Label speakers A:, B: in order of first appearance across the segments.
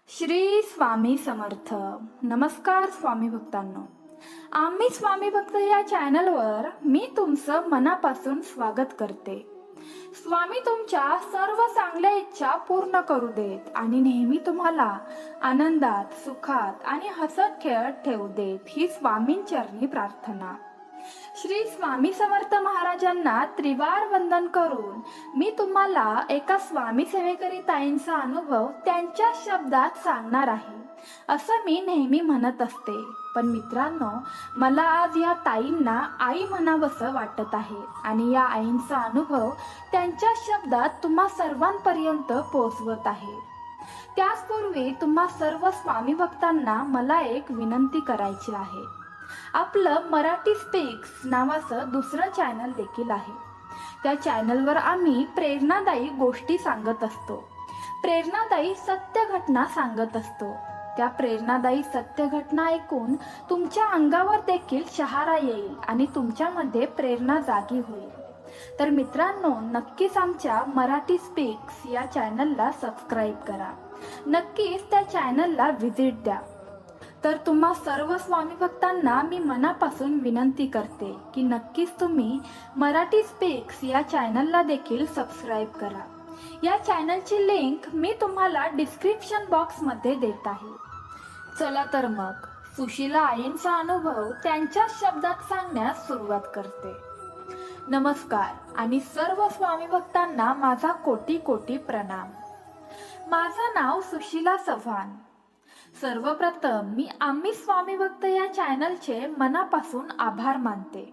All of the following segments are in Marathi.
A: श्री स्वामी समर्थ. नमस्कार स्वामी भक्तांनो. आम्ही स्वामी भक्त या चॅनलवर मी तुमचं मनापासून स्वागत करते. स्वामी तुमच्या सर्व चांगल्या इच्छा पूर्ण करू देत आणि नेहमी तुम्हाला आनंदात, सुखात आणि हसत खेळत ठेवू देत ही स्वामींचरणी प्रार्थना. श्री स्वामी समर्थ महाराजांना त्रिवार वंदन करून मी तुम्हाला एका स्वामी सेवेकरी ताईंचा अनुभव त्यांच्या शब्दात सांगणार आहे. असं मी नेहमी म्हणत असते, पण मित्रांनो, मला आज या ताईंना आई म्हणावंसं वाटत आहे आणि या आईंचा अनुभव त्यांच्या शब्दात तुम्हा सर्वांपर्यंत पोहोचवत आहे. त्याचपूर्वी तुम्हा सर्व स्वामी भक्तांना मला एक विनंती करायची आहे. आपलं मराठी स्पीक्स नावाचं दुसरं चॅनल देखील आहे. त्या चॅनलवर आम्ही प्रेरणादायी गोष्टी सांगत असतो, प्रेरणादायी सत्य घटना सांगत असतो. त्या प्रेरणादायी सत्य घटना ऐकून तुमच्या अंगावर देखील शहारा येईल आणि तुमच्यामध्ये प्रेरणा जागी होईल. तर मित्रांनो, नक्कीच आमच्या मराठी स्पीक्स या चॅनलला सबस्क्राईब करा. नक्कीच त्या चॅनलला व्हिजिट द्या. तर तुम्हा सर्व स्वामी भक्तांना मी मनापासून विनंती करते की नक्कीच तुम्ही मराठी स्पीक्स या चॅनलला देखील सबस्क्राईब करा. या चॅनलची लिंक मी तुम्हाला डिस्क्रिप्शन बॉक्समध्ये देत आहे. चला तर मग सुशीला आईंचा अनुभव त्यांच्या शब्दात सांगण्यास सुरुवात करते. नमस्कार आणि सर्व स्वामी भक्तांना माझा कोटी कोटी प्रणाम. माझं नाव सुशीला चव्हाण. सर्वप्रथम मी आम्ही स्वामी भक्त या चॅनलचे मनापासून आभार मानते,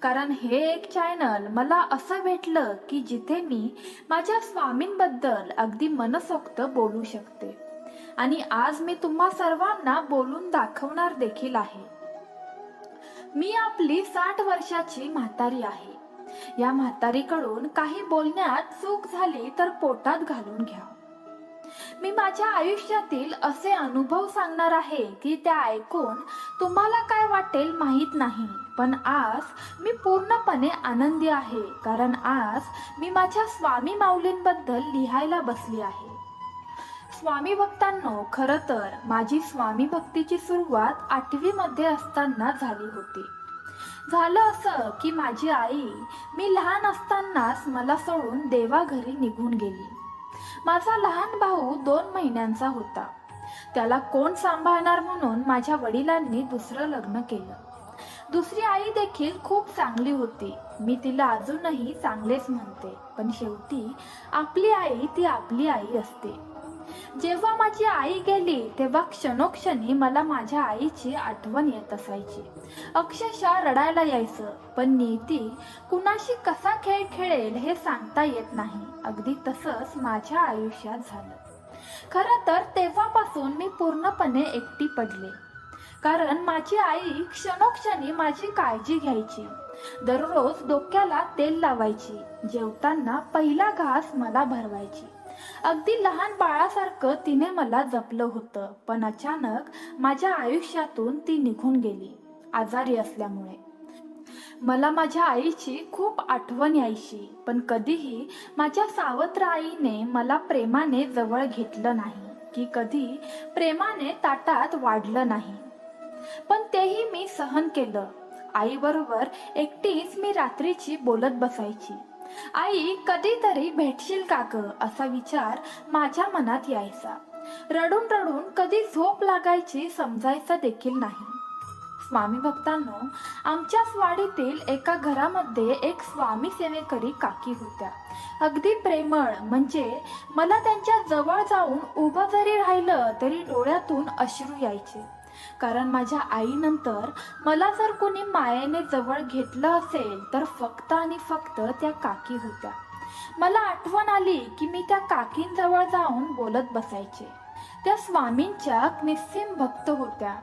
A: कारण हे एक चॅनल मला असं भेटलं की जिथे मी माझ्या स्वामींबद्दल अगदी मनसोक्त बोलू शकते आणि आज मी तुम्हा सर्वांना बोलून दाखवणार देखील आहे. मी आपली 60 वर्षाची म्हातारी आहे. या म्हातारीकडून काही बोलण्यात चूक झाली तर पोटात घालून घ्या. मी माझ्या आयुष्यातील असे अनुभव सांगणार आहे की त्या ऐकून तुम्हाला काय वाटेल माहित नाही, पण आज मी पूर्णपणे आनंदी आहे, कारण आज मी माझ्या स्वामी माऊलींबद्दल लिहायला बसली आहे. स्वामी भक्तांनो, खरं तर माझी स्वामी भक्तीची सुरुवात 8वी मध्ये असताना झाली होती. झालं असं की माझी आई मी लहान असतानाच मला सोडून देवाघरी निघून गेली. माझा लहान भाऊ 2 महिन्यांचा होता. त्याला कोण सांभाळणार म्हणून माझ्या वडिलांनी दुसरं लग्न केलं. दुसरी आई देखील खूप चांगली होती. मी तिला अजूनही चांगलेच म्हणते, पण शेवटी आपली आई ती आपली आई असते. जेव्हा माझी आई गेली तेव्हा क्षणोक्षणी मला माझ्या आईची आठवण येत असायची. अक्षरशः रडायला यायचं, पण नियती कुणाशी कसा खेळ खेळेल हे सांगता येत नाही. अगदी तसंच माझ्या आयुष्यात झालं. खरं तर तेव्हापासून मी पूर्णपणे एकटी पडले, कारण माझी आई क्षणोक्षणी माझी काळजी घ्यायची. दररोज डोक्याला तेल लावायची, जेवताना पहिला घास मला भरवायची. अगदी लहान बाळासारखं तिने मला जपलं होतं. पण अचानक माझ्या आयुष्यातून ती निघून गेली, आजारी असल्यामुळे. मला माझ्या आईची खूप आठवण यायची, पण कधीही माझ्या सावत्र आईने मला प्रेमाने जवळ घेतलं नाही की कधी प्रेमाने ताटात वाढलं नाही. पण तेही मी सहन केलं. आईबरोबर एकटीच मी रात्रीची बोलत बसायची. आई, कधीतरी भेटशील का ग, असा विचार माझ्या मनात यायचा. रडून रडून कधी झोप लागायची समजायचं देखील नाही. स्वामी भक्तांनो, आमच्याच वाडीतील एका घरामध्ये एक स्वामी सेवेकरी काकी होत्या. अगदी प्रेमळ, म्हणजे मला त्यांच्या जवळ जाऊन उभं जरी राहिलं तरी डोळ्यातून अश्रू यायचे. कारण माझ्या आईनंतर मला जर कोणी मायेने जवळ घेतलं असेल तर फक्त आणि फक्त त्या काकी होत्या. मला आठवण आली की मी त्या काकींजवळ जाऊन बोलत बसायचे. त्या स्वामींच्या निस्सीम भक्त होत्या.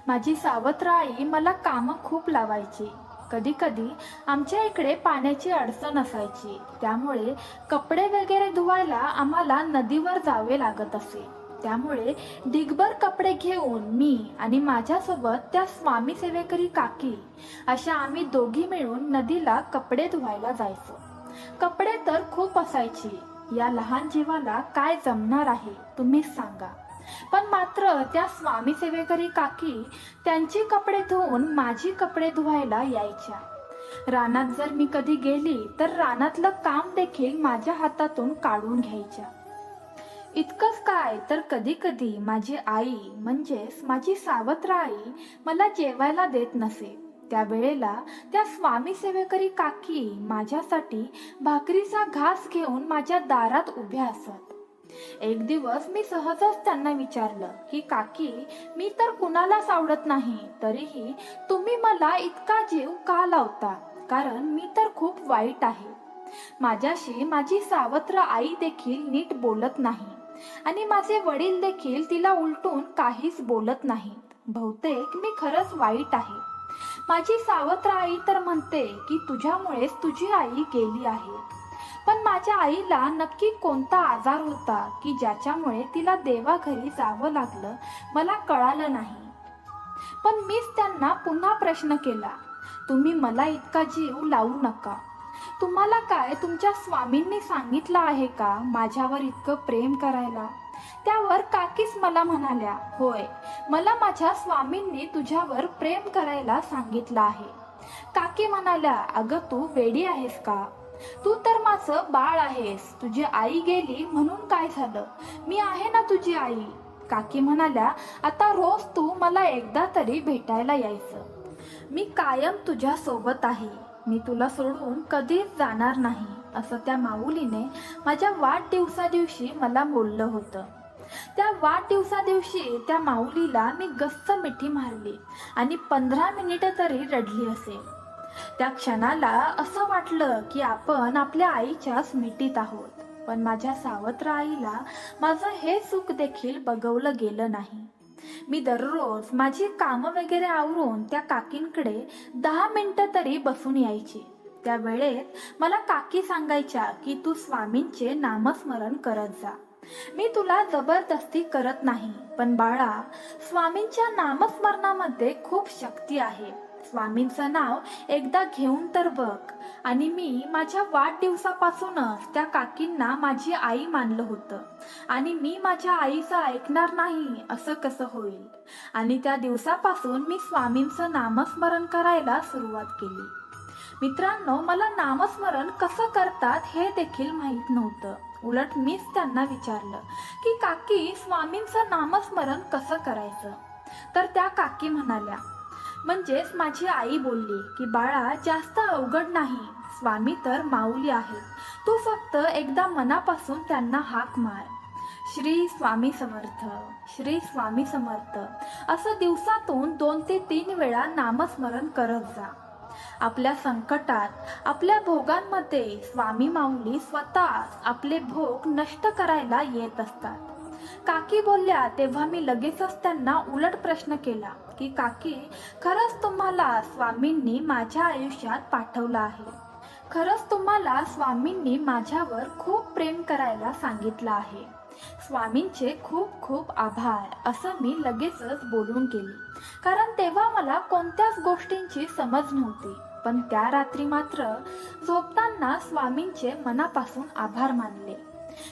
A: माझी सावत्र आई मला कामं खूप लावायची. कधी कधी आमच्या इकडे पाण्याची अडचण असायची, त्यामुळे कपडे वगैरे धुवायला आम्हाला नदीवर जावे लागत असे. त्यामुळे ढिगभर कपडे घेऊन मी आणि माझ्यासोबत त्या स्वामी सेवेकरी काकी अशा आम्ही दोघी मिळून नदीला कपडे धुवायला जायचो. कपडे तर खूप असायची. या लहान जीवाला काय जमणार आहे तुम्हीच सांगा. पण मात्र त्या स्वामी सेवेकरी काकी त्यांची कपडे धुवून माझी कपडे धुवायला यायच्या. रानात जर मी कधी गेली तर रानातलं काम देखील माझ्या हातातून काढून घ्यायच्या. इतकंच काय तर कधी कधी माझी आई म्हणजेच माझी सावत्र आई मला जेवायला देत नसे. त्यावेळेला त्या स्वामी सेवेकरी काकी माझ्यासाठी भाकरीचा घास घेऊन माझ्या दारात उभ्या असत. एक दिवस मी सहजच त्यांना विचारलं की काकी, मी तर कुणालाच आवडत नाही, तरीही तुम्ही मला इतका जीव का लावता? कारण मी तर खूप वाईट आहे. माझ्याशी माझी सावत्र आई देखील नीट बोलत नाही आणि माझे वडील देखील तिला उलटून काहीच बोलत नाहीत. बहुतेक मी खरंच वाईट आहे. माझी सावत्र आई तर म्हणते की तुझ्यामुळेच तुझी आई गेली आहे. पण माझ्या आईला नक्की कोणता आजार होता की ज्याच्यामुळे तिला देवाघरी जावं लागलं मला कळालं नाही. पण मीच त्यांना पुन्हा प्रश्न केला, तुम्ही मला इतका जीव लावू नका. तुम्हाला काय तुमच्या स्वामींनी सांगितलं आहे का माझ्यावर इतकं प्रेम करायला? त्यावर काकीच मला म्हणाल्या, होय, मला माझ्या स्वामींनी तुझ्यावर प्रेम करायला सांगितलं आहे. काकी म्हणाल्या, अगं तू वेडी आहेस का? तू तर माझं बाळ आहेस. तुझी आई गेली म्हणून काय झालं? मी आहे ना तुझी आई. काकी म्हणाल्या, आता रोज तू मला एकदा तरी भेटायला यायचं. मी कायम तुझ्या सोबत आहे. मी तुला सोडून कधीच जाणार नाही, असं त्या माऊलीने माझ्या वाढदिवसा मला बोललं होतं. त्या वाढदिवसा त्या माऊलीला मी गच्च मिठी मारली आणि 15 मिनिटं तरी रडली असेल. त्या क्षणाला असं वाटलं की आपण आपल्या आईच्याच मिठीत आहोत. पण माझ्या सावत्र आईला माझं हे सुख देखील बघवलं गेलं नाही. मी दररोज माझी कामं वगैरे आवरून त्या काकींकडे 10 मिनिटं तरी बसून यायची. त्या वेळेत मला काकी सांगायच्या की तू स्वामींचे नामस्मरण करत जा. मी तुला जबरदस्ती करत नाही, पण बाळा, स्वामींच्या नामस्मरणामध्ये खूप शक्ती आहे. स्वामींचं नाव एकदा घेऊन तर बघ. आणि मी माझ्या वाढदिवसापासूनच त्या काकींना माझी आई मानलं होतं आणि मी माझ्या आईचं ऐकणार नाही असं कसं होईल? आणि त्या दिवसापासून मी स्वामींचं नामस्मरण करायला सुरुवात केली. मित्रांनो, मला नामस्मरण कसं करतात हे देखील माहीत नव्हतं. उलट मीच त्यांना विचारलं की काकी, स्वामींचं नामस्मरण कसं करायचं? तर त्या काकी म्हणाल्या, म्हणजेच माझी आई बोलली की बाळा, जास्त अवघड नाही. स्वामी तर माऊली आहेत. तू फक्त एकदा मनापासून त्यांना हाक मार, श्री स्वामी समर्थ, श्री स्वामी समर्थ, असं दिवसातून 2 ते 3 वेळा नामस्मरण करत जा. आपल्या संकटात, आपल्या भोगांमध्ये स्वामी माऊली स्वतः आपले भोग नष्ट करायला येत असतात. काकी बोलल्या तेव्हा मी लगेचच त्यांना उलट प्रश्न केला की काकी, खरंच तुम्हाला स्वामींनी माझ्या आयुष्यात पाठवलं आहे? खरंच तुम्हाला स्वामींनी माझ्यावर खूप प्रेम करायला सांगितलं आहे? स्वामींचे खूप खूप आभार, असं मी लगेचच बोलून गेली. कारण तेव्हा मला कोणत्याच गोष्टींची समज नव्हती. पण त्या रात्री मात्र झोपताना स्वामींचे मनापासून आभार मानले.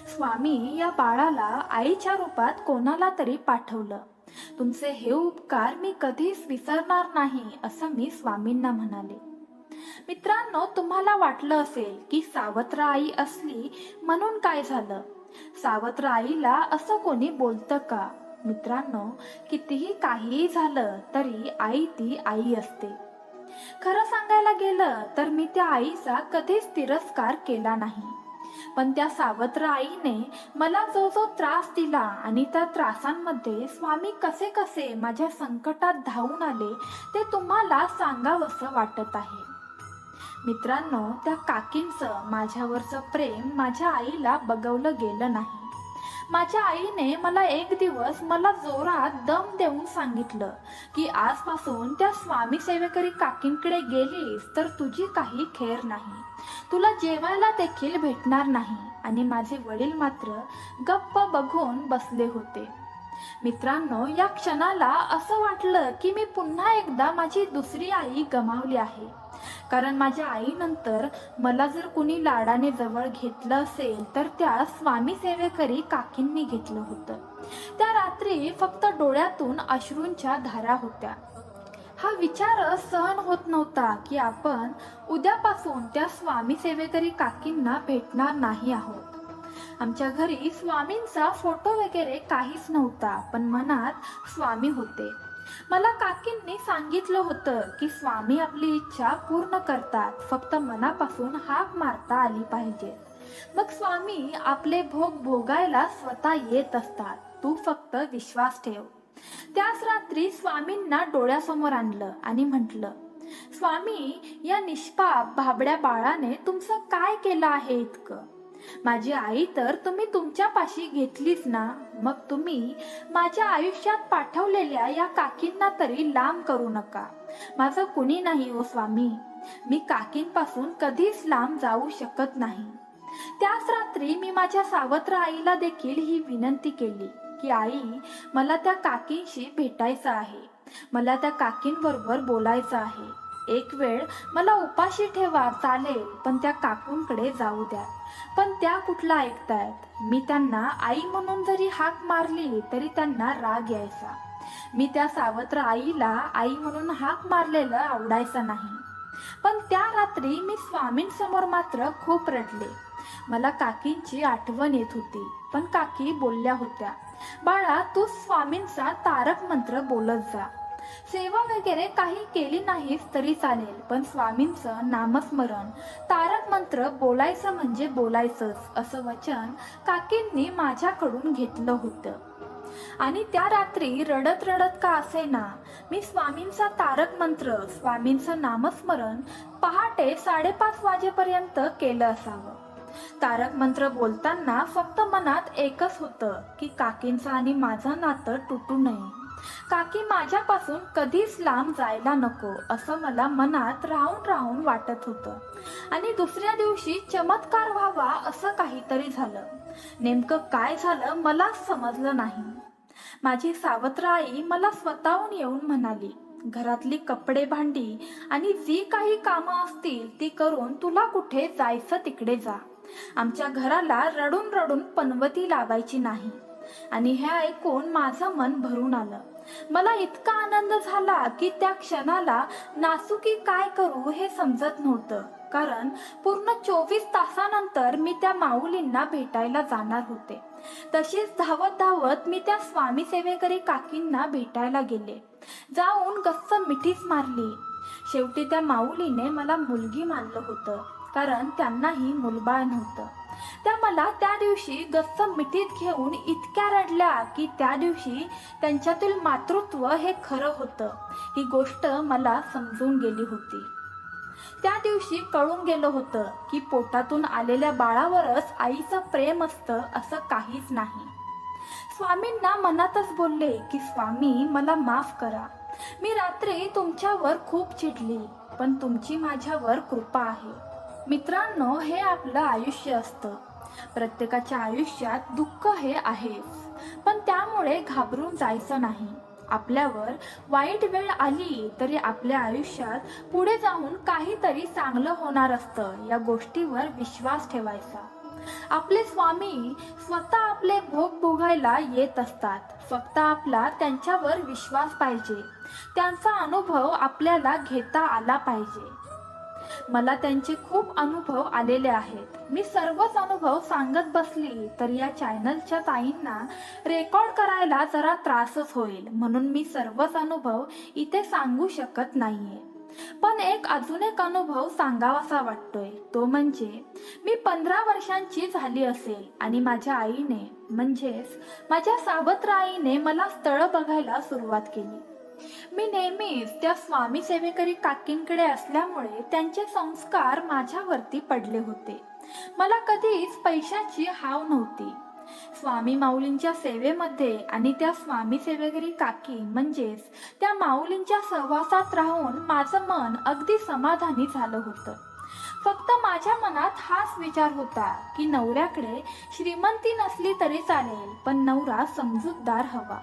A: स्वामी या बाळाला आईच्या रूपात कोणाला तरी पाठवलं. तुमचे हे उपकार मी कधीच विसरणार नाही, असं मी स्वामींना म्हणाले. मित्रांनो, तुम्हाला वाटलं असेल की सावत्र आई असली म्हणून काय झालं? सावत्र आईला असं कोणी बोलतं का? मित्रांनो, कितीही काहीही झालं तरी आई ती आई असते. खरं सांगायला गेलं तर मी त्या आईचा कधीच तिरस्कार केला नाही. पण त्या सावत्र आईने मला जो जो त्रास दिला आणि त्या त्रासांमध्ये स्वामी कसे कसे माझ्या संकटात धावून आले ते तुम्हाला सांगावंसं वाटत आहे. मित्रांनो, त्या काकींचं माझ्यावरचं प्रेम माझ्या आईला बघवलं गेलं नाही. माझ्या आईने मला एक दिवस मला जोरात दम देऊन सांगितलं की आजपासून त्या स्वामी सेवेकरी काकींकडे गेलीस तर तुझी काही खैर नाही, तुला जेवायला देखील भेटणार नाही. आणि माझे वडील मात्र गप्प बघून बसले होते. मित्रांनो, या क्षणाला असं वाटलं की मी पुन्हा एकदा माझी दुसरी आई गमावली आहे. कारण माझ्या आईनंतर मला जर कुणी लाडाने जवळ घेतलं असेल तर त्या स्वामी सेवेकरी काकींनी घेतलं होतं. त्या रात्री फक्त डोळ्यातून अश्रूंच्या धारा होत्या. हा विचार सहन होत नव्हता की आपण उद्यापासून त्या स्वामी सेवेकरी काकींना भेटणार नाही आहोत. आमच्या घरी स्वामींचा फोटो वगैरे काहीच नव्हता, पण मनात स्वामी होते. मला काकींनी सांगितलं होतं की स्वामी आपली इच्छा पूर्ण करतात, फक्त मनापासून हाक मारता आली पाहिजे. मग स्वामी आपले भोग भोगायला स्वतः येत असतात, तू फक्त विश्वास ठेव. त्याच रात्री स्वामींना डोळ्यासमोर आणलं आणि म्हटलं, स्वामी, या निष्पाप भाबड्या बाळाने तुमचं काय केलं आहे इतकं? माझी आई तर तुम्ही तुमच्यापाशी घेतलीच ना, मग तुम्ही माझ्या आयुष्यात पाठवलेल्या या काकींना तरी लांब करू नका. माझं कुणी नाही हो स्वामी, मी काकींपासून कधीच लांब जाऊ शकत नाही. त्याच रात्री मी माझ्या सावत्र आईला देखील ही विनंती केली की आई, मला त्या काकींशी भेटायचं आहे, मला त्या काकींबरोबर बोलायचं आहे. एक वेळ मला उपाशी ठेवा चालेल, पण त्या काकूंकडे जाऊ द्या. पण त्या कुठला ऐकतायत. मी त्यांना आई म्हणून जरी हाक मारली तरी त्यांना राग यायचा. मी त्या सावत्र आईला आई म्हणून हाक मारलेलं आवडायचं नाही. पण त्या रात्री मी स्वामींसमोर मात्र खूप रडले. मला काकींची आठवण येत होती. पण काकी बोलल्या होत्या, बाळा, तू स्वामींचा तारक मंत्र बोलत जा. सेवा वगैरे काही केली नाहीस तरी चालेल, पण स्वामींचं नामस्मरण, तारक मंत्र बोलायचं म्हणजे बोलायचंच, असं वचन काकींनी माझ्याकडून घेतलं होतं. आणि त्या रात्री रडत रडत का असेना, मी स्वामींचा तारक मंत्र, स्वामींचं नामस्मरण पहाटे 5:30 वाजेपर्यंत केलं असावं. तारक मंत्र बोलताना फक्त मनात एकच होतं की काकींचं आणि माझं नातं तुटू नये, काकी माझ्यापासून कधीच लांब जायला नको, असं मला मनात राहून राहून वाटत होतं. आणि दुसऱ्या दिवशी चमत्कार व्हावा असं काहीतरी झालं. नेमकं काय झालं मला समजलं नाही. माझी सावत्र आई मला स्वतःहून येऊन म्हणाली, घरातली कपडे भांडी आणि जी काही कामं असतील ती करून तुला कुठे जायचं तिकडे जा. आमच्या घराला रडून रडून पनवती लावायची नाही. आणि हे ऐकून माझं मन भरून आलं. मला इतका आनंद झाला की त्या क्षणाला नाचू की काय करू हे समजत नव्हतं. कारण पूर्ण 24 तासानंतर मी त्या माऊलींना भेटायला जाणार होते. तशीच धावत धावत मी त्या स्वामी सेवेकरी काकींना भेटायला गेले. जाऊन गच्च मिठीच मारली. शेवटी त्या माऊलीने मला मुलगी मानलं होतं, कारण त्यांनाही मुलबाळ नव्हतं. त्या मला त्या दिवशी गच्च मिठीत घेऊन इतक्या रडल्या की त्या दिवशी त्यांच्यातील मातृत्व हे खरं होतं ही गोष्ट मला समजून गेली होती. त्या दिवशी कळून गेलं होतं की पोटातून आलेल्या बाळावरच आईचं प्रेम असतं असं काहीच नाही. स्वामींना मनातच बोलले की स्वामी, मला माफ करा. मी रात्री तुमच्यावर खूप चिडली, पण तुमची माझ्यावर कृपा आहे. मित्रांनो, हे आपलं आयुष्य असतं. प्रत्येकाच्या आयुष्यात दुःख हे आहेच, पण त्यामुळे घाबरून जायचं नाही. आपल्यावर वाईट वेळ आली तरी आपल्या आयुष्यात पुढे जाऊन काहीतरी चांगलं होणार असतं, या गोष्टीवर विश्वास ठेवायचा. आपले स्वामी स्वतः आपले भोग भोगायला येत असतात. फक्त आपला त्यांच्यावर विश्वास पाहिजे. त्यांचा अनुभव आपल्याला घेता आला पाहिजे. मला त्यांचे खूप अनुभव आलेले आहेत. मी सर्वच अनुभव सांगत बसली तर या चॅनलच्या ताईंना रेकॉर्ड करायला जरा त्रासच होईल, म्हणून मी सर्वच अनुभव इथे सांगू शकत नाहीये. पण अजून एक अनुभव सांगावासा वाटतोय. तो म्हणजे मी 15 वर्षांची झाली असेल आणि माझ्या आईने म्हणजेच माझ्या सावत्र आईने मला स्थळ बघायला सुरुवात केली. मी नेहमीच त्या स्वामी सेवेकरी काकींकडे असल्यामुळे त्यांचे संस्कार माझ्यावरती पडले होते. मला कधीच पैशाची हाव नव्हती. स्वामी माऊलींच्या सेवेमध्ये आणि त्या स्वामी सेवेकरी काकी म्हणजेच त्या माऊलींच्या सहवासात राहून माझं मन अगदी समाधानी झालं होतं. फक्त माझ्या मनात हाच विचार होता की नवऱ्याकडे श्रीमंती नसली तरी चालेल, पण नवरा समजूतदार हवा.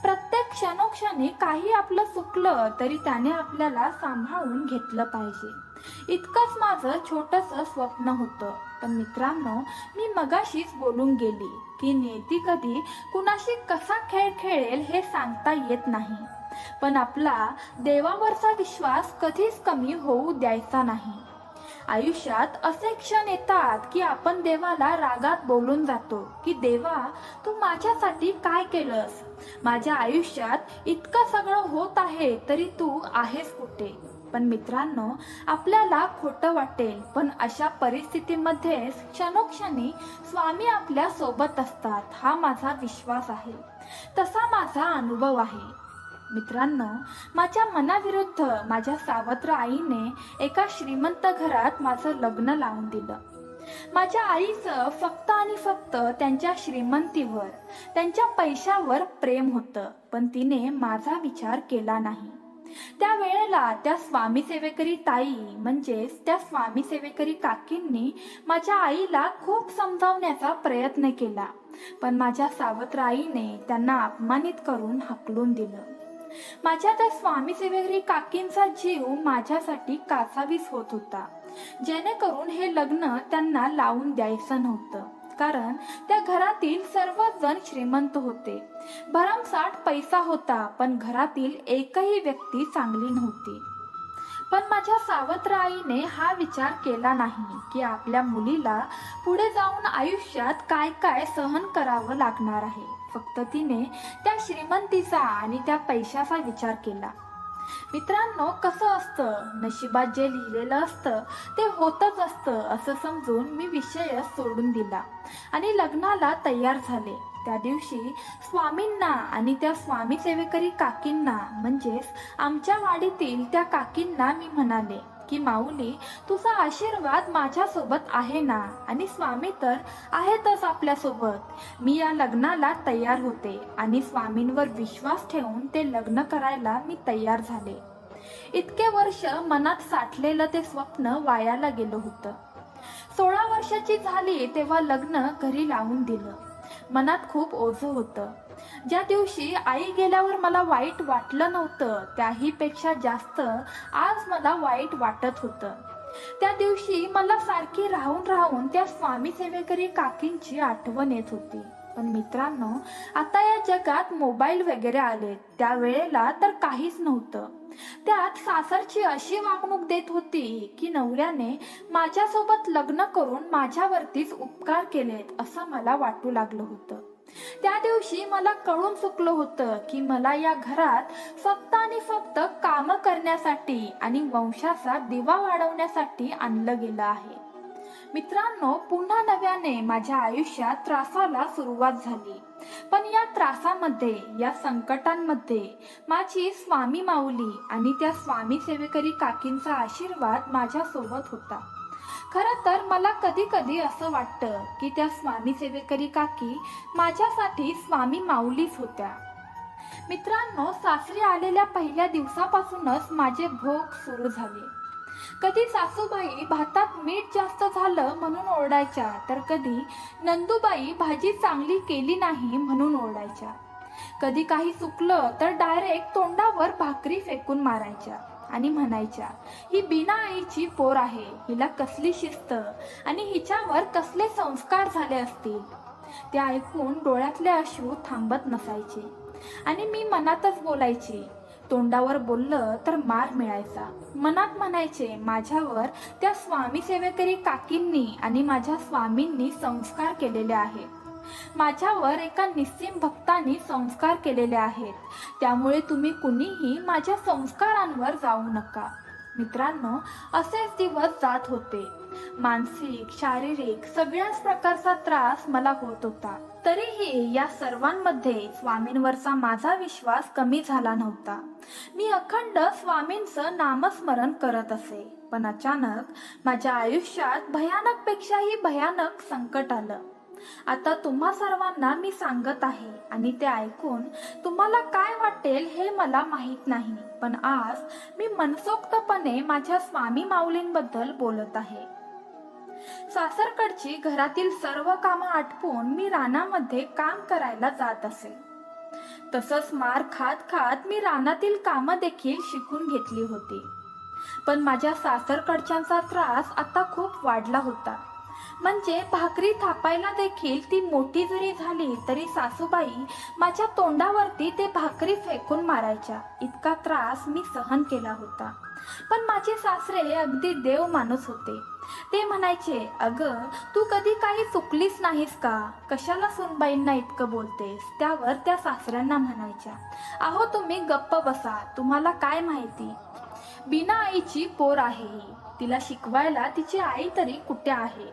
A: प्रत्येक क्षणोक्षणी काही आपलं चुकलं तरी त्याने आपल्याला सांभाळून घेतलं पाहिजे, इतकंच माझं छोटंसं स्वप्न होतं. पण मित्रांनो, मी मगाशीच बोलून गेली की नियती कधी कुणाशी कसा खेळ खेळेल हे सांगता येत नाही. पण आपला देवावरचा विश्वास कधीच कमी होऊ द्यायचा नाही. आयुष्यात असे क्षण येतात की आपण देवाला रागात बोलून जातो की देवा, तू माझ्यासाठी काय केलंस? माझ्या आयुष्यात इतकं सगळं होत आहे तरी तू आहेस कुठे? पण मित्रांनो, आपल्याला खोटं वाटेल, पण अशा परिस्थितीमध्ये क्षणोक्षणी स्वामी आपल्या सोबत असतात, हा माझा विश्वास आहे. तसा माझा अनुभव आहे. मित्रांनो, माझ्या मनाविरुद्ध माझ्या सावत्र आईने एका श्रीमंत घरात माझं लग्न लावून दिलं. माझ्या आईचं फक्त आणि फक्त त्यांच्या श्रीमंतीवर, त्यांच्या पैशावर प्रेम होतं, पण तिने माझा विचार केला नाही. त्या वेळेला त्या स्वामी सेवेकरी ताई म्हणजेच त्या स्वामी सेवेकरी काकींनी माझ्या आईला खूप समजावण्याचा प्रयत्न केला, पण माझ्या सावत्र आईने त्यांना अपमानित करून हाकलून दिलं. माझ्या त्या स्वामी सेवेकरी काकींचा जीव माझ्यासाठी कासावीस होत होता, जेणेकरून हे लग्न त्यांना लावून द्यायचं नव्हतं. कारण त्या घरातील सर्वजण श्रीमंत होते, भरमसाठ पैसा होता, पण घरातील एकही व्यक्ती चांगली नव्हती. पण माझ्या सावत्र आईने हा विचार केला नाही की आपल्या मुलीला पुढे जाऊन आयुष्यात काय काय सहन करावं लागणार आहे. फक्त तिने त्या श्रीमंतीचा आणि त्या पैशाचा विचार केला. मित्रांनो, कसं असतं, नशिबात जे लिहिलेलं असतं ते होतच असतं असं समजून मी विषय सोडून दिला आणि लग्नाला तयार झाले. त्या दिवशी स्वामींना आणि त्या स्वामी सेवेकरी काकींना म्हणजेच आमच्या वाडीतील त्या काकींना मी म्हणाले की माऊली, तुझा आशीर्वाद माझ्यासोबत आहे ना, आणि स्वामी तर आहेतच आपल्यासोबत. मी या लग्नाला तयार होते आणि स्वामींवर विश्वास ठेवून ते लग्न करायला मी तयार झाले. इतके वर्ष मनात साठलेलं ते स्वप्न वायाला गेलं होतं. 16 वर्षाची झाली तेव्हा लग्न घरी लावून दिलं. मनात खूप ओझं होतं. ज्या दिवशी आई गेल्यावर मला वाईट वाटलं नव्हतं, त्याही पेक्षा जास्त आज मला वाईट वाटत होतं. त्या दिवशी मला सारखी राहून राहून त्या स्वामी सेवेकरी काकींची आठवण येत होती. पण मित्रांनो, आता या जगात मोबाईल वगैरे आले, त्या वेळेला तर काहीच नव्हतं. त्यात सासरची अशी वागणूक देत होती की नवऱ्याने माझ्यासोबत लग्न करून माझ्यावरतीच उपकार केलेत असं मला वाटू लागलं होतं. त्या दिवशी मला कळून चुकलं होतं की मला या घरात फक्त आणि फक्त काम करण्यासाठी आणि वंशाचा दिवा वाढवण्यासाठी आणलं गेलं आहे. मित्रांनो, पुन्हा नव्याने माझ्या आयुष्यात त्रासाला सुरुवात झाली. पण या त्रासामध्ये, या संकटांमध्ये माझी स्वामी माऊली आणि त्या स्वामी सेवेकरी काकींचा आशीर्वाद माझ्या सोबत होता. खरं तर मला कधी कधी असं वाटतं की त्या स्वामी सेवेकरी काकी माझ्यासाठी स्वामी माऊलीच होत्या. मित्रांनो, सासरी आलेल्या पहिल्या दिवसापासूनच माझे भोग सुरू झाले. कधी सासूबाई भातात मीठ जास्त झालं म्हणून ओरडायच्या, तर कधी नंदूबाई भाजी चांगली केली नाही म्हणून ओरडायच्या. कधी काही चुकलं तर डायरेक्ट तोंडावर भाकरी फेकून मारायच्या आणि म्हणायच्या, ही बिना आईची पोर आहे, हिला कसली शिस्त आणि हिच्यावर कसले संस्कार झाले असतील. ते ऐकून डोळ्यातले अश्रू थांबत नसायचे आणि मी मनातच बोलायचे, तोंडावर बोललं तर मार मिळायचा. मनात म्हणायचे, माझ्यावर त्या स्वामी सेवेकरी काकींनी आणि माझ्या स्वामींनी संस्कार केलेले आहेत. माझ्यावर एका निस्सीम भक्तांनी संस्कार केलेले आहेत, त्यामुळे तुम्ही कुणीही माझ्या संस्कारांवर जाऊ नका. मित्रांनो, असेच दिवस जात होते. मानसिक, शारीरिक सगळ्याच प्रकारचा त्रास मला होत होता. तरीही या सर्वांमध्ये स्वामींवरचा माझा विश्वास कमी झाला नव्हता. मी अखंड स्वामींचं नामस्मरण करत असे. पण अचानक माझ्या आयुष्यात भयानक पेक्षाही भयानक संकट आलं. आता तुम्हा सर्वांना मी सांगत आहे आणि ते ऐकून तुम्हाला काय वाटेल हे मला माहित नाही, पण आज मी मनसोक्तपणे माझ्या स्वामी माऊलींबद्दल बोलत आहे. सासरकडची घरातील सर्व कामं आटपून मी रानामध्ये काम करायला जात असे. तसंच मार खात खात मी रानातील कामं देखील शिकून घेतली होती. पण माझ्या सासरकडच्यांचा त्रास आता खूप वाढला होता. म्हणजे भाकरी थापायला देखील ती मोठी जरी झाली तरी सासूबाई माझ्या तोंडावरती ते भाकरी फेकून मारायच्या. इतका त्रास मी सहन केला होता. पण माझे सासरे अगदी देव माणूस होते. ते म्हणायचे, अगं तू कधी काही चुकलीच नाहीस का, कशाला सुनबाईंना इतकं बोलतेस. त्यावर त्या सासऱ्यांना म्हणायच्या, अहो तुम्ही गप्प बसा, तुम्हाला काय माहिती, बिना आईची पोर आहे ही, तिला शिकवायला तिची आई तरी कुठे आहे.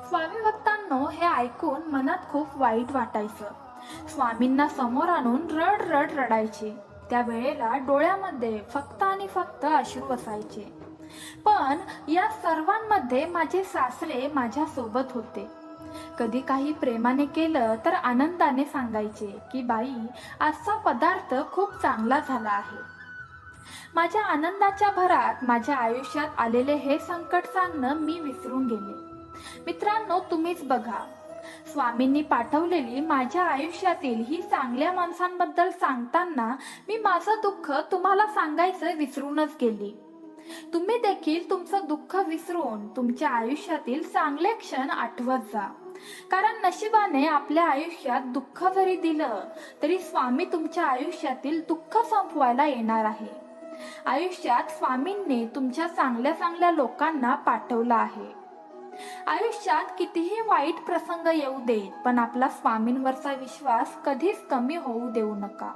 A: स्वामी भक्तांनो, हे ऐकून मनात खूप वाईट वाटायचं. स्वामींना समोर आणून रड रड रडायचे. त्या वेळेला डोळ्यामध्ये फक्त आणि फक्त अश्रू असायचे. पण या सर्वांमध्ये माझे सासरे माझ्या सोबत होते. कधी काही प्रेमाने केलं तर आनंदाने सांगायचे की बाई, आजचा पदार्थ खूप चांगला झाला आहे. माझ्या आनंदाच्या भरात माझ्या आयुष्यात आलेले हे संकट सांगणं मी विसरून गेले. मित्रांनो, तुम्हीच बघा, स्वामींनी पाठवलेली माझ्या आयुष्यातील ही चांगल्या माणसांबद्दल सांगताना मी माझं दुःख तुम्हाला सांगायचं विसरूनच गेली. तुम्ही देखील तुमचं दुःख विसरून तुमच्या आयुष्यातील चांगले क्षण आठवत जा. कारण नशिबाने आपल्या आयुष्यात दुःख जरी दिलं तरी स्वामी तुमच्या आयुष्यातील दुःख संपवायला येणार आहे. आयुष्यात स्वामींनी तुमच्या चांगल्या चांगल्या लोकांना पाठवलं आहे. आयुष्यात कितीही वाईट प्रसंग येऊ देत, पण आपला स्वामींवरचा विश्वास कधीच कमी होऊ देऊ नका.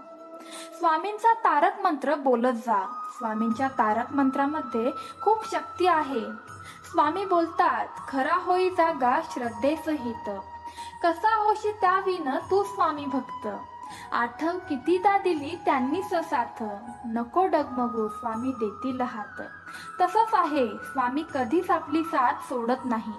A: स्वामींचा तारक मंत्र बोलत जा. स्वामींच्या तारक मंत्रामध्ये खूप शक्ती आहे. स्वामी बोलतात, खरा होई जागा श्रद्धेसहित, कसा होशी त्याविन तू स्वामी भक्त, आठव कितीदा दिली त्यांनीच साथ, नको डगमगू स्वामी देतील हात. तसंच आहे, स्वामी कधीच आपली साथ सोडत नाही.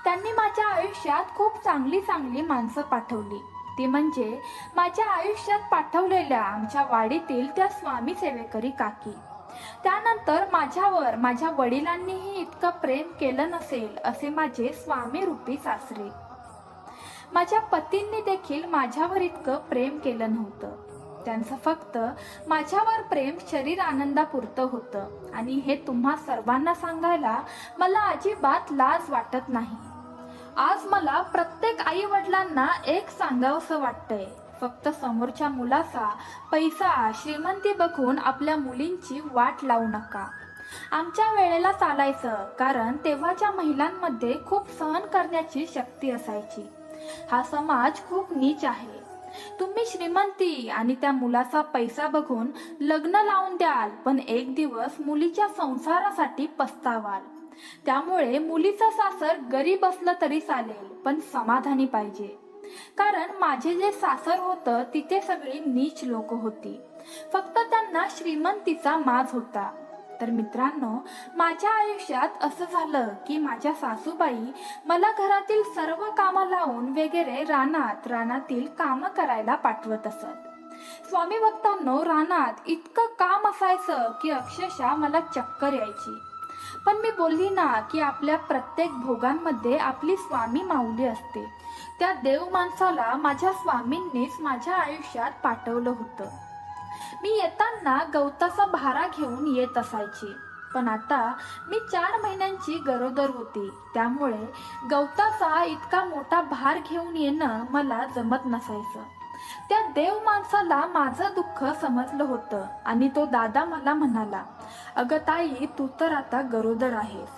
A: त्यांनी माझ्या आयुष्यात खूप चांगली चांगली माणसं पाठवली. ती म्हणजे माझ्या आयुष्यात पाठवलेल्या आमच्या वाडीतील त्या स्वामी सेवेकरी काकी. त्यानंतर माझ्यावर माझ्या वडिलांनीही इतकं प्रेम केलं नसेल असे माझे स्वामी रूपी सासरे. माझ्या पतींनी देखील माझ्यावर इतकं प्रेम केलं नव्हतं. त्यांचं फक्त माझ्यावर प्रेम शरीर आनंदापुरतं होतं. आणि हे तुम्हा सर्वांना सांगायला मला अजिबात लाज वाटत नाही. आज मला प्रत्येक आई वडिलांना एक सांगावंसं वाटतंय, फक्त समोरच्या मुलाचा पैसा श्रीमंती बघून आपल्या मुलींची वाट लावू नका. आमच्या वेळेला चालायचं, कारण तेव्हाच्या महिलांमध्ये खूप सहन करण्याची शक्ती असायची. हा समाज खूप नीच आहे. तुम्ही श्रीमंती आणि त्या मुलाचा पैसा बघून लग्न लावून द्याल, पण एक दिवस मुलीच्या संसारासाठी पस्तावाल. त्यामुळे मुलीचं सासर गरीब असलं तरी चालेल, पण समाधानी पाहिजे. कारण माझे जे सासर होतं तिथे सगळी नीच लोक होती. फक्त त्यांना श्रीमंतीचा माज होता. तर मित्रांनो, माझ्या आयुष्यात असं झालं की माझ्या सासूबाई मला घरातील सर्व कामं लावून वगैरे रानातील कामं करायला पाठवत असत. स्वामी भक्तांनो, रानात इतकं काम असायचं की अक्षरशः मला चक्कर यायची. पण मी बोलली ना की आपल्या प्रत्येक भोगांमध्ये आपली स्वामी माऊली असते. त्या देव माणसाला माझ्या स्वामींनीच माझ्या आयुष्यात पाठवलं होतं. मी येताना गवताचा भारा घेऊन येत असायची. पण आता मी 4 महिन्यांची गरोदर होती. त्यामुळे गवताचा इतका मोठा भार घेऊन येणं मला जमत नसायचं. त्या देव माणसाला माझं दुःख समजलं होतं आणि तो दादा मला म्हणाला, अगं ताई, तू तर आता गरोदर आहेस,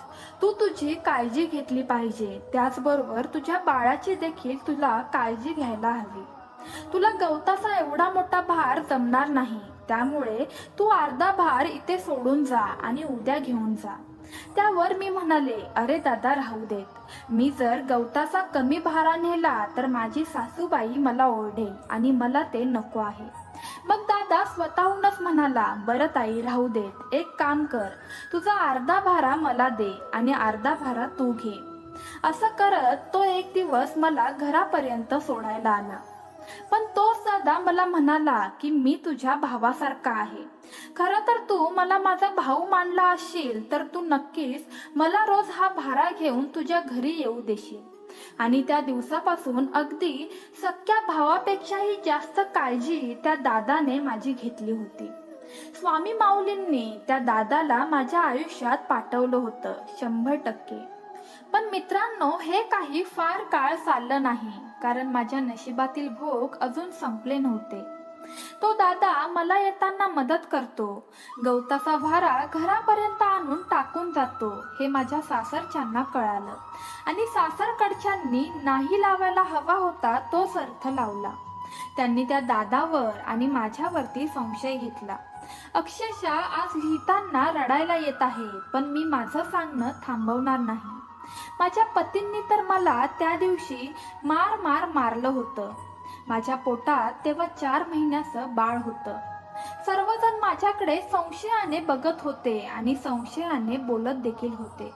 A: तू तुझी काळजी घेतली पाहिजे. त्याचबरोबर तुझ्या बाळाची देखील तुला काळजी घ्यायला हवी. तुला गवताचा एवढा मोठा भार जमणार नाही. त्यामुळे तू अर्धा भार इथे सोडून जा आणि उद्या घेऊन जा. त्यावर मी म्हणाले, अरे दादा, राहू देत. मी जर गवताचा कमी भारा नेला तर माझी सासूबाई मला ओरडेल आणि मला ते नको आहे. मग दादा स्वतःहूनच म्हणाला, बरं ताई, राहू देत. एक काम कर, तुझा अर्धा भारा मला दे आणि अर्धा भारा तू घे. असं करत तो एक दिवस मला घरापर्यंत सोडायला आला. पण तोच दादा मला म्हणाला की मी तुझ्या भावासारखा आहे. खरं तर तू मला माझा भाऊ मानला असशील तर तू नक्कीच मला रोज हा भारा घेऊन तुझ्या घरी येऊ देशील. आणि त्या दिवसापासून अगदी सख्या भावापेक्षाही जास्त काळजी त्या दादाने माझी घेतली होती. स्वामी माऊलींनी त्या दादाला माझ्या आयुष्यात पाठवलं होतं 100%. पण मित्रांनो, हे काही फार काळ चाललं नाही, कारण माझ्या नशिबातील भोग अजून संपले नव्हते. तो दादा मला येताना मदत करतो, गवताचा भारा घरापर्यंत आणून टाकून जातो. हे माझ्या सासरच्यांना कळालं आणि सासरकडच्यांनी नाही लावायला हवा होता तोच अर्थ लावला. त्यांनी त्या दादावर आणि माझ्यावरती संशय घेतला. अक्षरशः आज लिहिताना रडायला येत आहे, पण मी माझं सांगणं थांबवणार नाही. माझ्या पतींनी तर मला त्या दिवशी मारलं होतं. माझ्या पोटात तेव्हा 4 महिन्याचं बाळ होतं. सर्वजण माझ्याकडे संशयाने बघत होते आणि संशयाने बोलत देखील होते.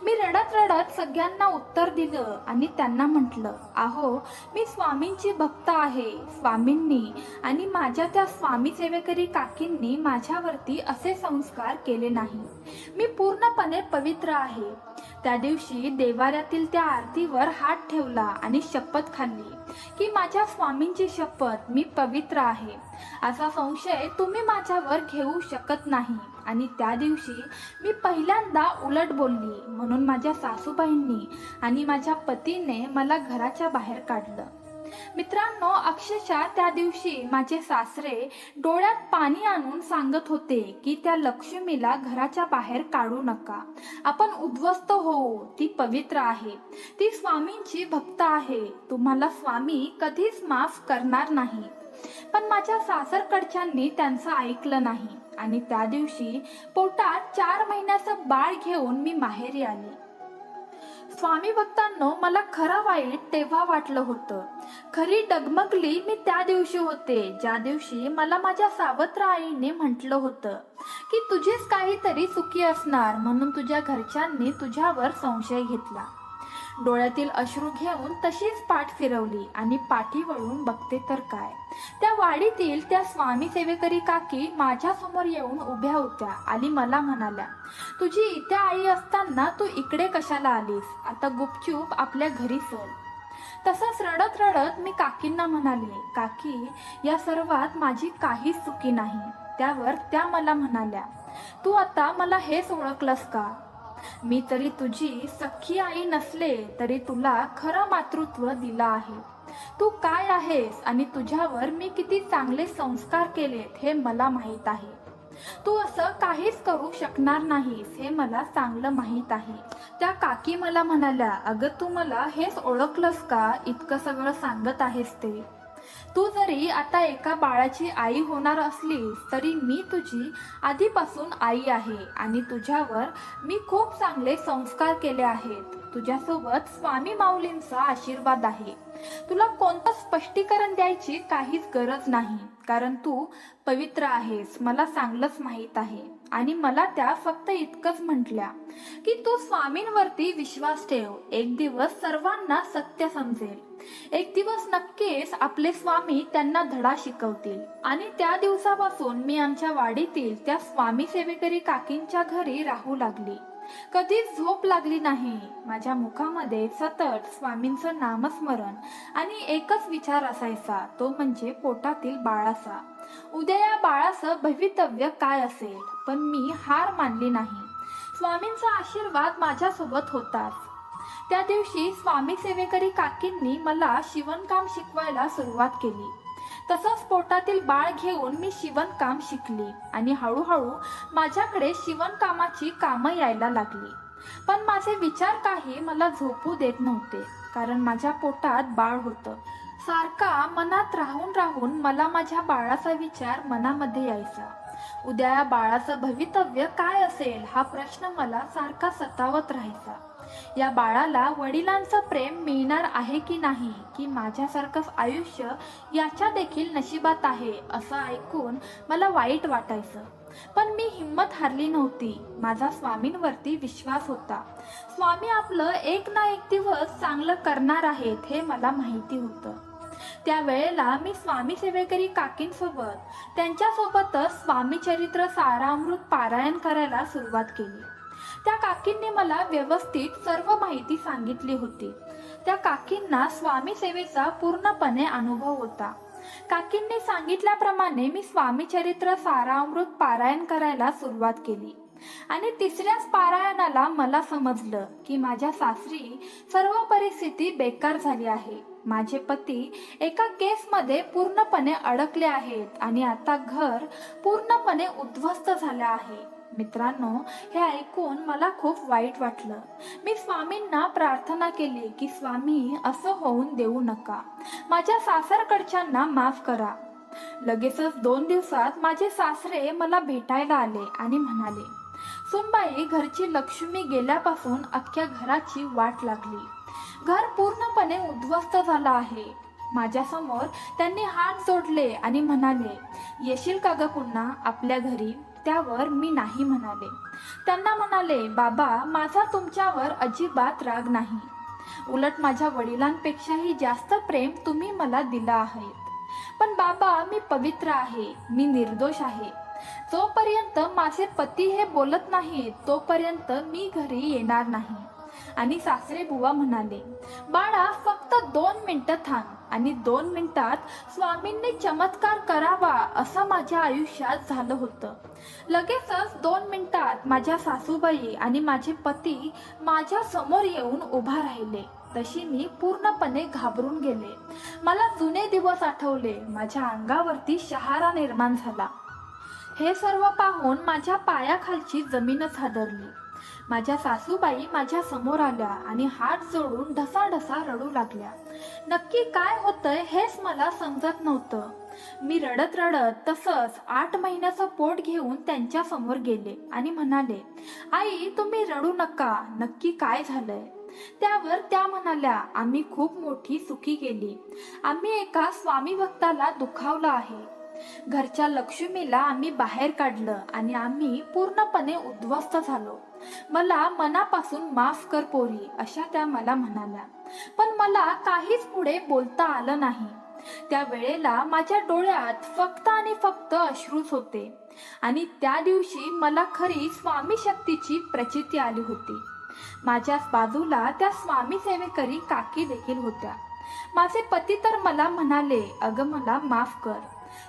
A: मी रडत रडत सगळ्यांना उत्तर दिलं आणि त्यांना म्हटलं, अहो, मी स्वामींची भक्त आहे. स्वामींनी आणि माझ्या त्या स्वामी सेवेकरी काकींनी माझ्यावरती असे संस्कार केले नाही. मी पूर्णपणे पवित्र आहे. त्या दिवशी देवाऱ्यातील त्या आरतीवर हात ठेवला आणि शपथ खाल्ली की माझ्या स्वामींची शपथ, मी पवित्र आहे. असा संशय तुम्ही माझ्यावर घेऊ शकत नाही. आणि त्या दिवशी मी पहिल्यांदा उलट बोलली, म्हणून माझ्या सासूबाईंनी आणि माझ्या पतीने मला घराच्या बाहेर काढलं. मित्रांनो, अक्षरशः त्या दिवशी माझे सासरे डोळ्यात पाणी आणून सांगत होते की त्या लक्ष्मीला घराच्या बाहेर काढू नका, आपण उद्ध्वस्त होऊ. ती पवित्र आहे, ती स्वामींची भक्त आहे, तुम्हाला स्वामी कधीच माफ करणार नाही. पण माझ्या सासरकडच्यांनी त्यांचं ऐकलं नाही आणि त्या दिवशी पोटात 4 महिन्याचं बाळ घेऊन मी माहेरी आली. स्वामी भक्तांनो, मला खरं वाईट तेव्हा वाटलं होतं. खरी डगमगली मी त्या दिवशी होते, ज्या दिवशी मला माझ्या सावत्र आईने म्हटलं होतं की तुझीच काहीतरी चुकी असणार, म्हणून तुझ्या घरच्यांनी तुझ्यावर संशय घेतला. डोळ्यातील अश्रू घेऊन तशीच पाठ फिरवली आणि पाठी वळून बघते तर काय, त्या वाडीतील त्या स्वामी सेवेकरी काकी माझ्या समोर येऊन उभ्या होत्या आणि मला म्हणाल्या, तुझी इथे आई असताना तू इकडे कशाला आलीस? आता गुपचूप आपल्या घरी चल. तसंच रडत रडत मी काकींना म्हणाले, काकी, या सर्वात माझी काहीच चुकी नाही. त्यावर त्या मला म्हणाल्या, तू आता मला हेच ओळखलंस का? मी जरी तुझी सख्खी आई नसले तरी तुला खरं मातृत्व दिलं आहे. तू काय आहेस आणि तुझ्यावर मी किती चांगले संस्कार केलेत हे मला माहीत आहे. तू असं काहीच करू शकणार नाहीस हे मला चांगलं माहीत आहे. त्या काकी मला म्हणाल्या, अगं, तू मला हेच ओळखलंस का, इतकं सगळं सांगत आहेस ते? तू जरी आता एका बाळाची आई होणार असलीस तरी मी तुझी आधीपासून आई आहे आणि तुझ्यावर मी खूप चांगले संस्कार केले आहेत. तुझ्यासोबत स्वामी माऊलींचा आशीर्वाद आहे. तुला कोणतं स्पष्टीकरण द्यायची काहीच गरज नाही, कारण तू पवित्र आहेस, मला चांगलंच माहीत आहे. आणि मला त्या फक्त इतकंच म्हटल्या की तू स्वामींवरती विश्वास ठेव, एक दिवस सर्वांना सत्य समजेल. एक दिवस नक्कीच आपले स्वामी त्यांना धडा शिकवतील. आणि त्या दिवसापासून मी आमच्या वाडीतील त्या स्वामी सेवेकरी काकींच्या घरी राहू लागली. कधीच झोप लागली नाही. माझ्या मुखामध्ये सतत स्वामींचं नामस्मरण आणि एकच विचार असायचा, तो म्हणजे पोटातील बाळाचा. उद्या या बाळाचं भवितव्य काय असेल. पण मी हार मानली नाही. स्वामींचा आशीर्वाद माझ्यासोबत होताच. त्या दिवशी स्वामी सेवेकरी काकींनी मला शिवणकाम शिकवायला सुरुवात केली. तसंच पोटातील बाळ घेऊन मी शिवणकाम शिकली आणि हळूहळू माझ्याकडे शिवणकामाची कामं यायला लागली. पण माझे विचार काही मला झोपू देत नव्हते, कारण माझ्या पोटात बाळ होतं. सारखा मनात राहून राहून मला माझ्या बाळाचा विचार मनामध्ये यायचा. उद्या या बाळाचं भवितव्य काय असेल हा प्रश्न मला सारखा सतावत राहायचा. या बाळाला वडिलांचं प्रेम मिळणार आहे की नाही, की माझ्यासारखंच आयुष्य याच्या देखील नशिबात आहे, असं ऐकून मला वाईट वाटायचं. पण मी हिंमत हारली नव्हती. माझा स्वामींवरती विश्वास होता. स्वामी आपलं एक ना एक दिवस चांगलं करणार आहेत हे मला माहिती होतं. त्यावेळेला मी स्वामी सेवेकरी काकींसोबत त्यांच्यासोबतच स्वामी चरित्र सारामृत पारायण करायला सुरुवात केली. त्या काकींनी मला व्यवस्थित सर्व माहिती सांगितली होती. त्या काकींना स्वामी सेवेचा पूर्णपणे अनुभव होता. काकींनी सांगितल्याप्रमाणे मी स्वामी चरित्र सारामृत पारायण करायला सुरुवात केली आणि तिसऱ्याच पारायणाला मला समजलं की माझ्या सासरी सर्व परिस्थिती बेकार झाली आहे. माझे पती एका केसमध्ये पूर्णपणे अडकले आहेत आणि आता घर पूर्णपणे उद्ध्वस्त झाले आहे. मित्रांनो, हे ऐकून मला खूप वाईट वाटलं. मी स्वामींना प्रार्थना केली की स्वामी, असं होऊन देऊ नका, माझ्या सासरकडच्यांना माफ करा. लगेचच 2 दिवसात माझे सासरे मला भेटायला आले आणि म्हणाले, सुनबाई, घरची लक्ष्मी गेल्यापासून अख्ख्या घराची वाट लागली. घर पूर्णपणे उद्ध्वस्त झालं आहे. माझ्या समोर त्यांनी हात जोडले आणि म्हणाले, येशील का ग पुन्हा आपल्या घरी? त्यावर मी नाही म्हणाले. त्यांना म्हणाले, बाबा, माझा तुमच्यावर अजिबात राग नाही. उलट माझ्या वडिलांपेक्षाही जास्त प्रेम तुम्ही मला दिलं आहे. पण बाबा, मी पवित्र आहे, मी निर्दोष आहे. जोपर्यंत माझे पती हे बोलत नाहीत तोपर्यंत मी घरी येणार नाही. आणि सासरे बुवा म्हणाले, बाळा, फक्त 2 मिनिटं थांब. आणि 2 मिनिटात स्वामींनी चमत्कार करावा असं माझ्या आयुष्यात झालं होतं. लगेचच 2 मिनिटात माझ्या सासूबाई आणि माझे पती माझ्या समोर येऊन उभा राहिले. तशी मी पूर्णपणे घाबरून गेले. मला जुने दिवस आठवले. माझ्या अंगावरती शहारा निर्माण झाला. हे सर्व पाहून माझ्या पायाखालची जमीनच हादरली. माझ्या सासूबाई माझ्या समोर आल्या आणि हात जोडून ढसाढसा रडू लागल्या. नक्की काय होतंय हेच मला समजत नव्हतं. मी रडत रडत तसंच 8 महिन्याचं पोट घेऊन त्यांच्या समोर गेले आणि म्हणाले, आई, तुम्ही रडू नका, नक्की काय झालंय? त्यावर त्या म्हणाल्या, आम्ही खूप मोठी चुकी केली. आम्ही एका स्वामी भक्ताला दुखावलं आहे. घरच्या लक्ष्मीला आम्ही बाहेर काढलं आणि आम्ही पूर्णपणे उद्ध्वस्त झालो. मला मनापासून माफ कर पोरी, अशा त्या मला म्हणाल्या. पण मला काहीच पुढे बोलता आलं नाही. त्या वेळेला माझ्या डोळ्यात फक्त आणि फक्त अश्रूच होते. आणि त्या दिवशी मला खरी स्वामी शक्तीची प्रचिती आली होती. माझ्याच बाजूला त्या स्वामी सेवेकरी काकी देखील होत्या. माझे पती तर मला म्हणाले, अगं, मला माफ कर.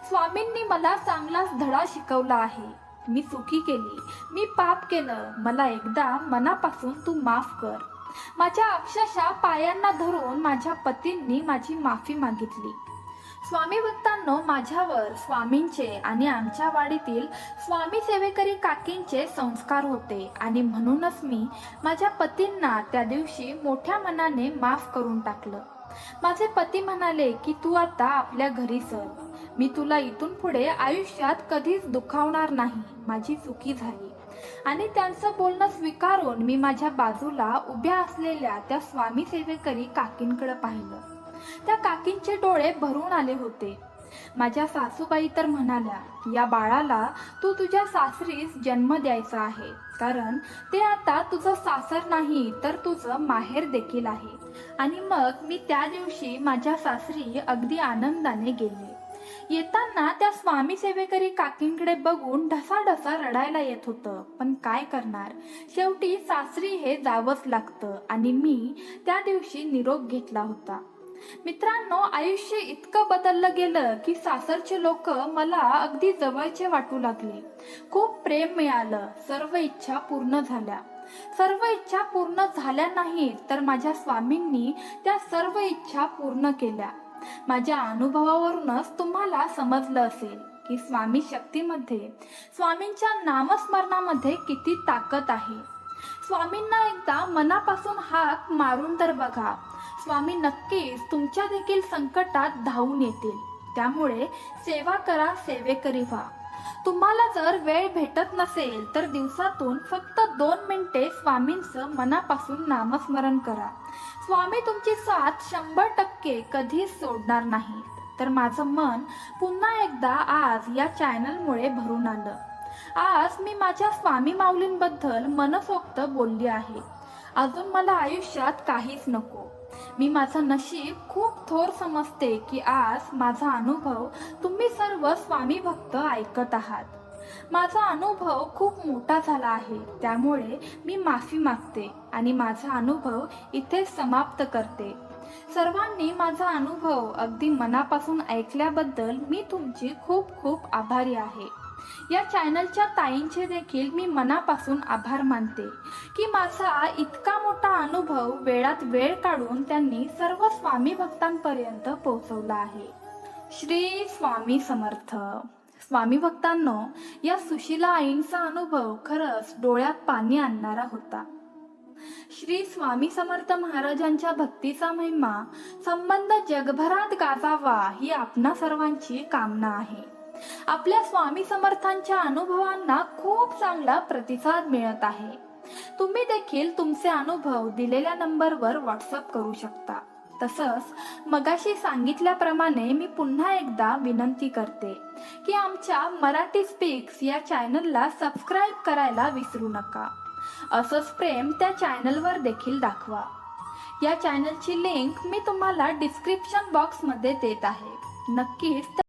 A: स्वामींनी मला चांगलाच धडा शिकवला आहे. मी चुकी केली, मी पाप केलं, मला एकदा मनापासून तू माफ कर. माझ्या अक्षरशः पायांना धरून माझ्या पतींनी माझी माफी मागितली. स्वामी भक्तांनो, माझ्यावर स्वामींचे आणि आमच्या वाडीतील स्वामी सेवेकरी काकींचे संस्कार होते आणि म्हणूनच मी माझ्या पतींना त्या दिवशी मोठ्या मनाने माफ करून टाकलं. माझे पती म्हणाले की तू आता आपल्या घरी चल. मी तुला इथून पुढे आयुष्यात कधीच दुखावणार नाही. माझी चुकी झाली. आणि त्यांचं बोलणं स्वीकारून मी माझ्या बाजूला उभ्या असलेल्या त्या स्वामी सेवेकरी काकींकडे पाहिलं. त्या काकींचे डोळे भरून आले होते. माझ्या सासूबाई तर म्हणाल्या, या बाळाला तू तुझ्या सासरीस जन्म द्यायचा आहे, कारण ते आता तुझं सासर नाही तर तुझं माहेर देखील आहे. आणि मग मी त्या दिवशी माझ्या सासरी अगदी आनंदाने गेले. येताना त्या स्वामी सेवेकरी काकींकडे बघून ढसाढसा रडायला येत होतं. पण काय करणार, शेवटी सासरी हे जावंच लागतं आणि मी त्या दिवशी निरोप घेतला होता. मित्रांनो, आयुष्य इतकं बदललं गेलं की सासरचे लोक मला अगदी जवळचे वाटू लागले. खूप प्रेम मिळालं. सर्व इच्छा पूर्ण झाल्या. सर्व इच्छा पूर्ण झाल्या नाहीत तर माझ्या स्वामींनी त्या सर्व इच्छा पूर्ण केल्या. माझ्या अनुभवावरूनच तुम्हाला समजलं असेल की स्वामी शक्तीमध्ये, स्वामींच्या नामस्मरणामध्ये किती ताकद आहे. स्वामींना एकदा मनापासून हाक मारून तर बघा. स्वामी नक्कीच तुमच्या देखील संकटात धावून येतील. त्यामुळे सेवा करा, सेवेकरी व्हा. तुम्हाला जर वेळ भेटत नसेल तर दिवसातून फक्त 2 मिनिटे स्वामींचं मनापासून नामस्मरण करा. स्वामी तुमची साथ 100% कधीच सोडणार नाही. तर माझं मन पुन्हा एकदा आज या चॅनलमुळे भरून आलं. आज मी माझ्या स्वामी माऊलींबद्दल मनसोक्त बोलली आहे. अजून मला आयुष्यात काहीच नको. मी माझं नशीब खूप थोर समजते की आज माझा अनुभव तुम्ही सर्व स्वामी भक्त ऐकत आहात. माझा अनुभव खूप मोठा झाला आहे, त्यामुळे मी माफी मागते आणि माझा अनुभव इथे समाप्त करते. सर्वांनी माझा अनुभव अगदी मनापासून ऐकल्याबद्दल मी तुमची खूप खूप आभारी आहे. या चॅनलच्या ताईंचे देखील मी मनापासून आभार मानते की माझा इतका मोठा अनुभव वेळात वेळ काढून त्यांनी सर्व स्वामी भक्तांपर्यंत पोहोचवला आहे. श्री स्वामी समर्थ. स्वामी भक्तांनो, या सुशीला आईंचा अनुभव खरंच डोळ्यात पाणी आणणारा होता. श्री स्वामी समर्थ महाराजांच्या भक्तीचा महिमा संबंध जगभरात गाजावा ही आपणा सर्वांची कामना आहे. आपल्या स्वामी समर्थांच्या अनुभवांना खूप चांगला प्रतिसाद मिळत आहे. तुम्ही देखील तुमचे अनुभव दिलेल्या नंबरवर व्हॉट्सअप करू शकता. तसंच मगाशी सांगितल्याप्रमाणे मी पुन्हा एकदा विनंती करते की आमच्या मराठी स्पीक्स या चॅनलला सबस्क्राईब करायला विसरू नका. असंच प्रेम त्या चॅनलवर देखील दाखवा. या चॅनलची लिंक मी तुम्हाला डिस्क्रिप्शन बॉक्समध्ये देत आहे. नक्कीच त्या